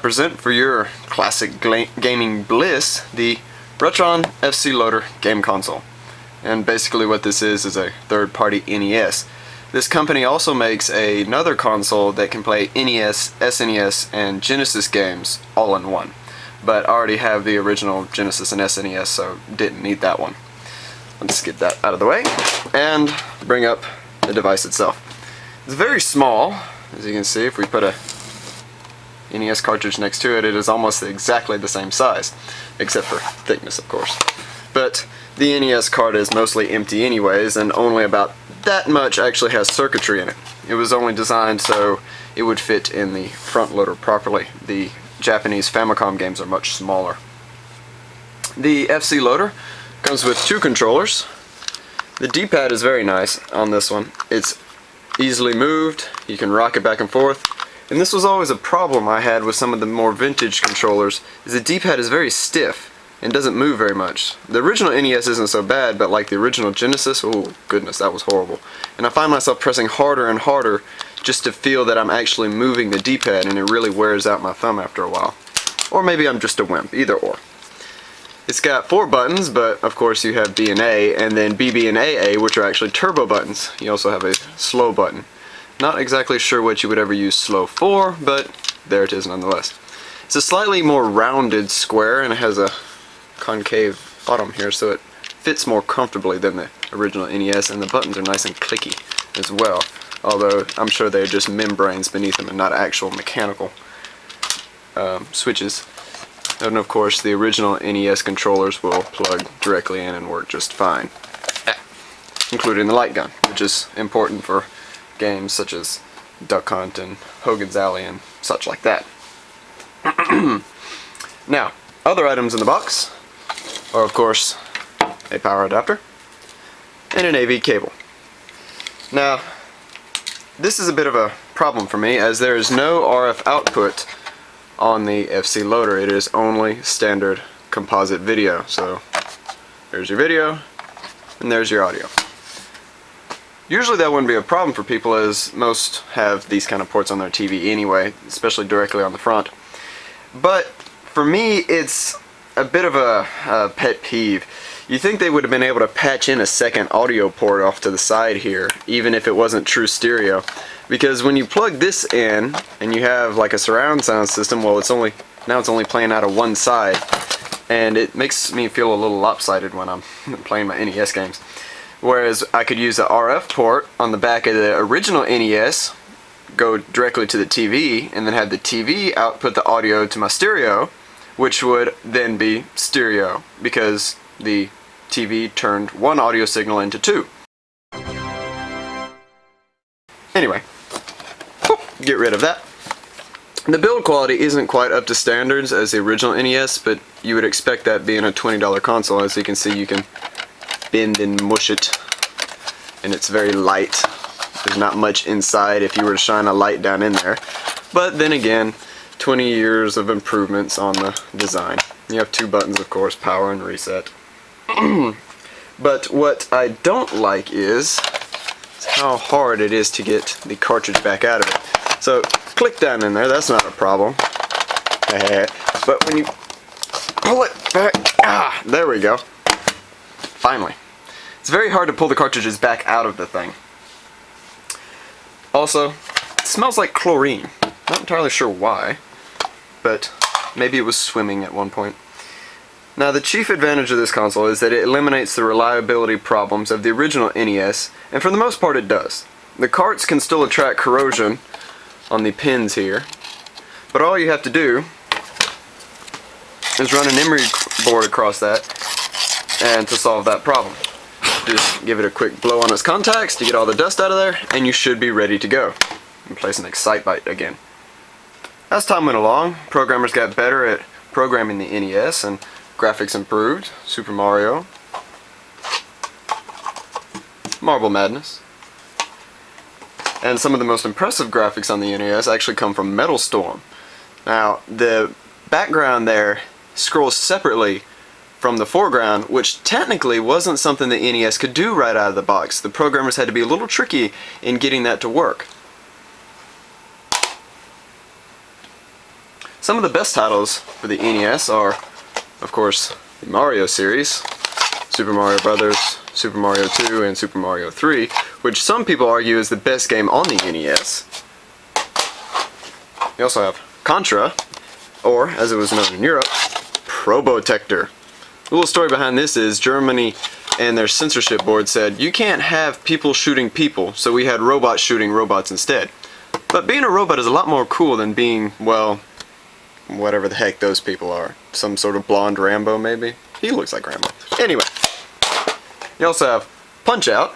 present for your classic gaming bliss the Retron FC Loader game console. And basically what this is a third-party NES. This company also makes another console that can play NES, SNES, and Genesis games all in one. But I already have the original Genesis and SNES, so didn't need that one. Let's get that out of the way and bring up the device itself. It's very small, as you can see. If we put a NES cartridge next to it, it is almost exactly the same size, except for thickness, of course. But the NES card is mostly empty anyways, and only about that much actually has circuitry in it. It was only designed so it would fit in the front loader properly. The Japanese Famicom games are much smaller. The FC Loader comes with two controllers. The D-pad is very nice on this one. It's easily moved, you can rock it back and forth. And this was always a problem I had with some of the more vintage controllers, is the D-pad is very stiff and doesn't move very much. The original NES isn't so bad, but like the original Genesis, oh goodness, that was horrible. And I find myself pressing harder and harder just to feel that I'm actually moving the D-pad, and it really wears out my thumb after a while. Or maybe I'm just a wimp, either or. It's got 4 buttons, but of course you have B and A, and then BB and AA, which are actually turbo buttons. You also have a slow button. Not exactly sure what you would ever use slow for, but there it is nonetheless. It's a slightly more rounded square, and it has a concave bottom here, so it fits more comfortably than the original NES, and the buttons are nice and clicky as well, although I'm sure they're just membranes beneath them and not actual mechanical switches. And of course the original NES controllers will plug directly in and work just fine, including the light gun, which is important for games such as Duck Hunt and Hogan's Alley and such like that. Now, other items in the box are of course a power adapter and an AV cable. Now, this is a bit of a problem for me, as there is no RF output on the FC Loader. It is only standard composite video. So there's your video and there's your audio. Usually that wouldn't be a problem for people, as most have these kind of ports on their TV anyway, especially directly on the front. But for me, it's a bit of a pet peeve. You think they would have been able to patch in a second audio port off to the side here, even if it wasn't true stereo. Because when you plug this in and you have like a surround sound system, well, now it's only playing out of one side, and it makes me feel a little lopsided when I'm playing my NES games. Whereas I could use the RF port on the back of the original NES, go directly to the TV, and then have the TV output the audio to my stereo, which would then be stereo, because the TV turned one audio signal into 2. Anyway, get rid of that. The build quality isn't quite up to standards as the original NES, but you would expect that being a $20 console. As you can see, you can bend and mush it, and it's very light. There's not much inside if you were to shine a light down in there. But then again, 20 years of improvements on the design. You have 2 buttons, of course, power and reset. But what I don't like is how hard it is to get the cartridge back out of it. So click down in there, that's not a problem. But when you pull it back, there we go. Finally. It's very hard to pull the cartridges back out of the thing. Also, it smells like chlorine. Not entirely sure why, but maybe it was swimming at one point. Now, the chief advantage of this console is that it eliminates the reliability problems of the original NES, and for the most part it does. The carts can still attract corrosion on the pins here, but all you have to do is run an emery board across that and to solve that problem. Just give it a quick blow on its contacts to get all the dust out of there, and you should be ready to go. And place an Excite-Byte again. As time went along, programmers got better at programming the NES, and graphics improved. Super Mario, Marble Madness, and some of the most impressive graphics on the NES actually come from Metal Storm. Now, the background there scrolls separately from the foreground, which technically wasn't something the NES could do right out of the box. The programmers had to be a little tricky in getting that to work. Some of the best titles for the NES are, of course, the Mario series, Super Mario Brothers, Super Mario 2, and Super Mario 3, which some people argue is the best game on the NES. You also have Contra, or as it was known in Europe, Probotector. The little story behind this is Germany and their censorship board said, you can't have people shooting people, so we had robots shooting robots instead. But being a robot is a lot more cool than being, well, whatever the heck those people are. Some sort of blonde Rambo, maybe? He looks like Rambo. Anyway, you also have Punch-Out,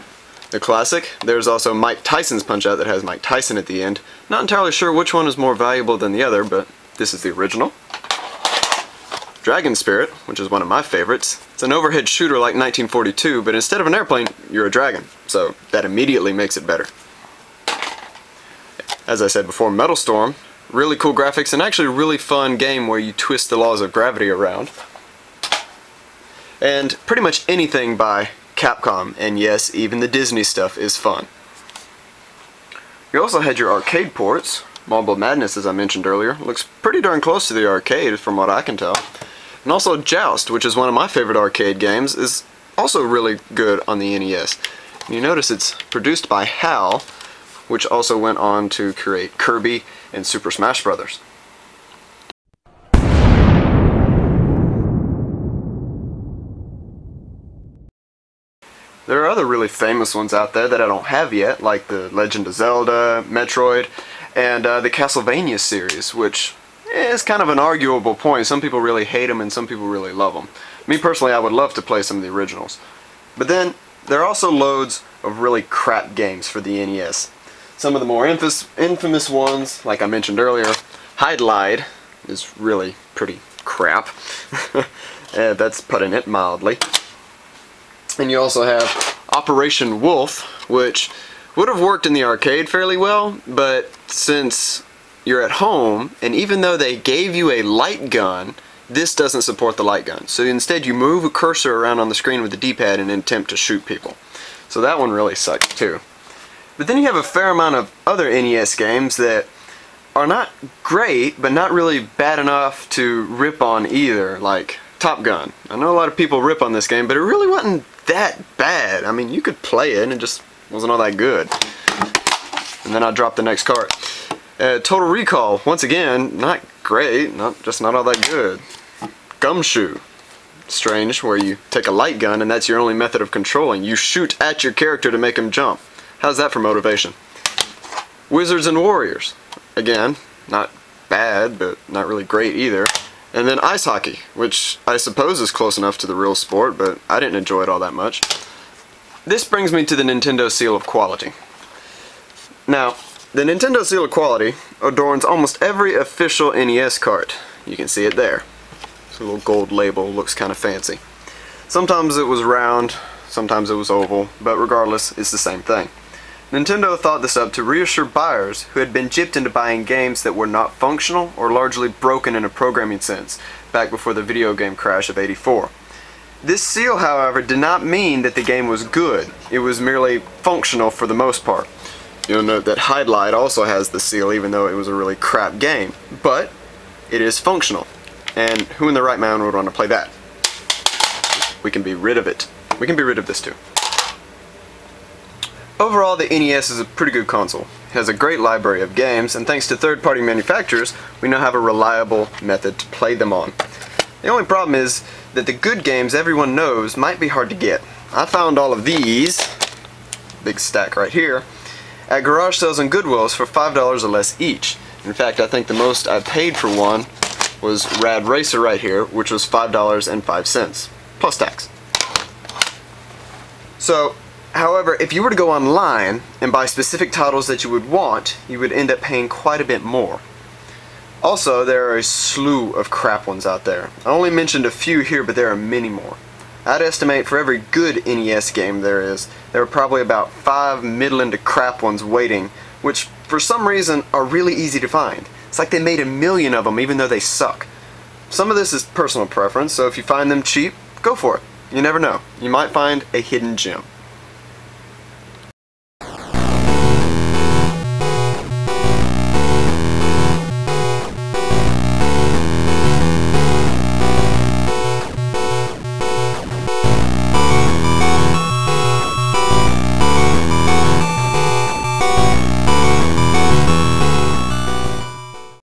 the classic. There's also Mike Tyson's Punch-Out that has Mike Tyson at the end. Not entirely sure which one is more valuable than the other, but this is the original. Dragon Spirit, which is one of my favorites. It's an overhead shooter like 1942, but instead of an airplane, you're a dragon. So that immediately makes it better. As I said before, Metal Storm, really cool graphics and actually a really fun game where you twist the laws of gravity around. And pretty much anything by Capcom, and yes, even the Disney stuff is fun. You also had your arcade ports. Marble Madness, as I mentioned earlier, looks pretty darn close to the arcade from what I can tell. And also Joust, which is one of my favorite arcade games, is also really good on the NES. And you notice it's produced by HAL, which also went on to create Kirby and Super Smash Bros. There are other really famous ones out there that I don't have yet, like the Legend of Zelda, Metroid, and the Castlevania series, which is kind of an arguable point. Some people really hate them and some people really love them. Me personally, I would love to play some of the originals. But then, there are also loads of really crap games for the NES. Some of the more infamous ones, like I mentioned earlier, Hide-Lide is really pretty crap. That's putting it mildly. And you also have Operation Wolf, which would have worked in the arcade fairly well, but since you're at home, and even though they gave you a light gun, this doesn't support the light gun. So instead you move a cursor around on the screen with the D-pad and attempt to shoot people. So that one really sucked too. But then you have a fair amount of other NES games that are not great, but not really bad enough to rip on either, like Top Gun. I know a lot of people rip on this game, but it really wasn't that bad. I mean, you could play it and it just wasn't all that good. And then I dropped the next card. Total Recall, once again, not great, just not all that good. Gumshoe, strange, where you take a light gun and that's your only method of controlling. You shoot at your character to make him jump. How's that for motivation? Wizards and Warriors, again, not bad, but not really great either. And then Ice Hockey, which I suppose is close enough to the real sport, but I didn't enjoy it all that much. This brings me to the Nintendo Seal of Quality. Now, the Nintendo Seal of Quality adorns almost every official NES cart. You can see it there. It's a little gold label, looks kind of fancy. Sometimes it was round, sometimes it was oval, but regardless, it's the same thing. Nintendo thought this up to reassure buyers who had been gypped into buying games that were not functional or largely broken in a programming sense, back before the video game crash of '84. This seal, however, did not mean that the game was good. It was merely functional for the most part. You'll note that Hide-Lide also has the seal, even though it was a really crap game. But it is functional. And who in the right mind would want to play that? We can be rid of it. We can be rid of this too. Overall, the NES is a pretty good console. It has a great library of games, and thanks to third-party manufacturers, we now have a reliable method to play them on. The only problem is that the good games everyone knows might be hard to get. I found all of these, big stack right here, at garage sales and Goodwills for $5 or less each. In fact, I think the most I paid for one was Rad Racer right here, which was $5.05, plus tax. So, however, if you were to go online and buy specific titles that you would want, you would end up paying quite a bit more. Also, there are a slew of crap ones out there. I only mentioned a few here, but there are many more. I'd estimate for every good NES game there are probably about 5 middling to crap ones waiting, which for some reason are really easy to find. It's like they made a million of them even though they suck. Some of this is personal preference, so if you find them cheap, go for it. You never know. You might find a hidden gem.